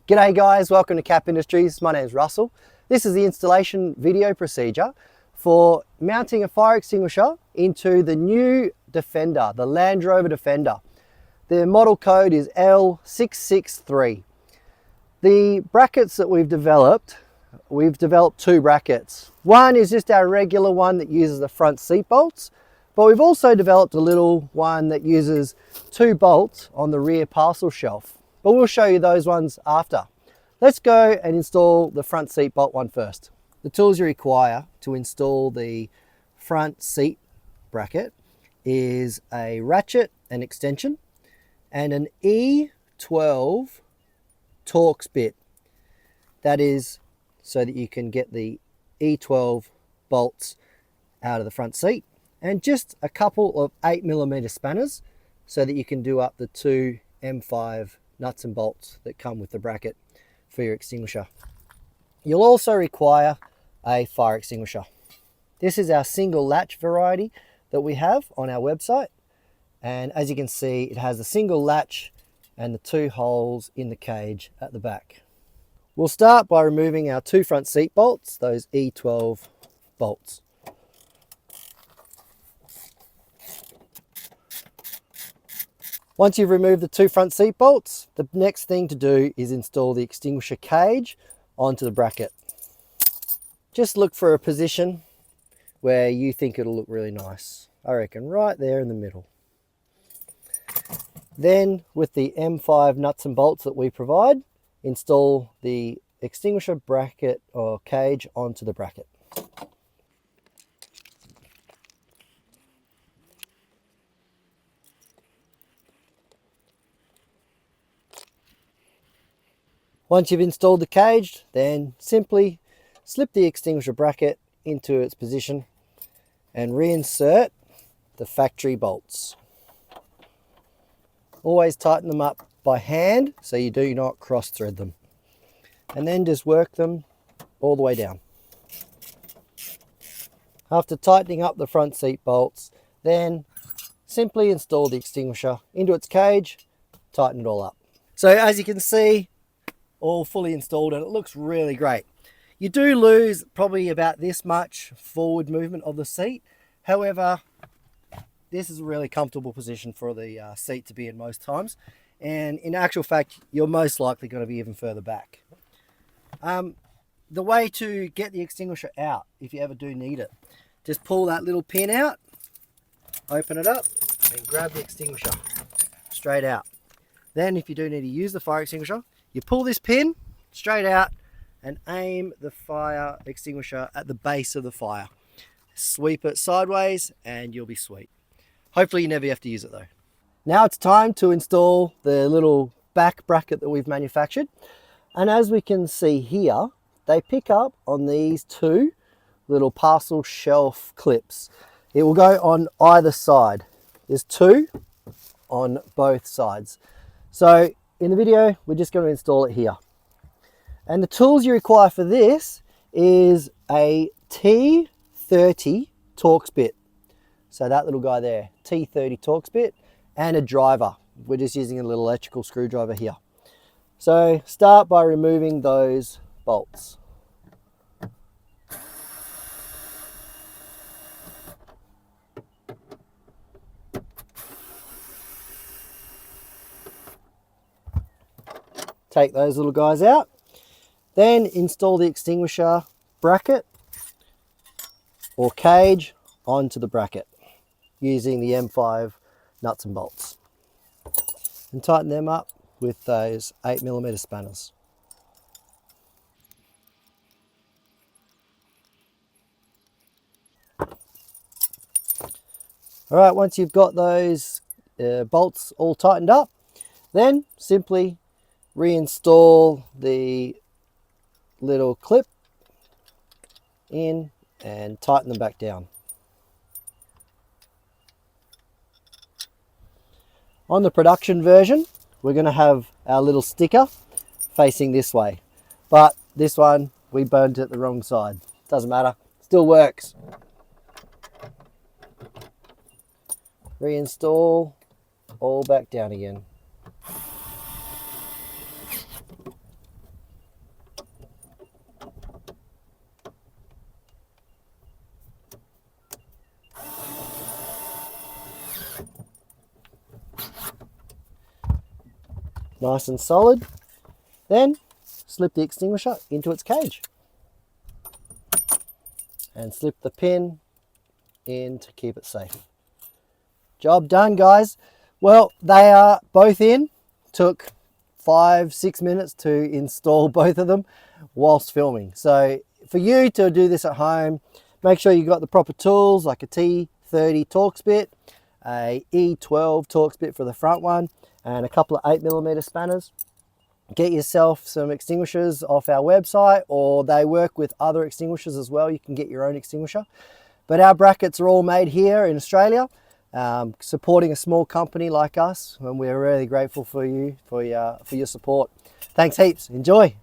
G'day guys, welcome to CAP Industries. My name is Russell. This is the installation video procedure for mounting a fire extinguisher into the new Defender, the Land Rover Defender. The model code is L663. The brackets that we've developed two brackets. One is just our regular one that uses the front seat bolts, but we've also developed a little one that uses two bolts on the rear parcel shelf. But we'll show you those ones after. Let's go and install the front seat bolt one first. The tools you require to install the front seat bracket is a ratchet and extension and an E12 Torx bit. That is so that you can get the E12 bolts out of the front seat, and just a couple of 8mm spanners so that you can do up the two M5 nuts and bolts that come with the bracket for your extinguisher. You'll also require a fire extinguisher. This is our single latch variety that we have on our website, and as you can see, it has a single latch and the two holes in the cage at the back. We'll start by removing our two front seat bolts, those E12 bolts. Once you've removed the two front seat bolts, the next thing to do is install the extinguisher cage onto the bracket. Just look for a position where you think it'll look really nice. I reckon right there in the middle. Then with the M5 nuts and bolts that we provide, install the extinguisher bracket or cage onto the bracket. Once you've installed the cage, then simply slip the extinguisher bracket into its position and reinsert the factory bolts. Always tighten them up by hand so you do not cross thread them, and then just work them all the way down. After tightening up the front seat bolts, then simply install the extinguisher into its cage, tighten it all up. So as you can see, all fully installed, and it looks really great. You do lose probably about this much forward movement of the seat. However, this is a really comfortable position for the seat to be in most times, and in actual fact you're most likely going to be even further back. The way to get the extinguisher out, if you ever do need it, just pull that little pin out, open it up and grab the extinguisher straight out. Then if you do need to use the fire extinguisher, you pull this pin straight out and aim the fire extinguisher at the base of the fire. Sweep it sideways and you'll be sweet. Hopefully you never have to use it though. Now it's time to install the little back bracket that we've manufactured. And as we can see here, they pick up on these two little parcel shelf clips. It will go on either side. There's two on both sides. So in the video, we're just going to install it here. And the tools you require for this is a T30 Torx bit. So that little guy there, T30 Torx bit, and a driver. We're just using a little electrical screwdriver here. So start by removing those bolts. Take those little guys out, then install the extinguisher bracket or cage onto the bracket using the M5 nuts and bolts, and tighten them up with those 8mm spanners. All right, once you've got those bolts all tightened up, then simply reinstall the little clip in and tighten them back down. On the production version, we're going to have our little sticker facing this way, but this one we burnt it the wrong side. Doesn't matter, still works. Reinstall all back down again. nice and solid. Then slip the extinguisher into its cage and slip the pin in to keep it safe. Job done, guys. Well, they are both in. Took 5-6 minutes to install both of them whilst filming. So for you to do this at home, make sure you got the proper tools like a T30 Torx bit, a E12 Torx bit for the front one, and a couple of 8mm spanners. Get yourself some extinguishers off our website, or they work with other extinguishers as well. You can get your own extinguisher. But our brackets are all made here in Australia, supporting a small company like us, and we're really grateful for you for your support. Thanks heaps. Enjoy.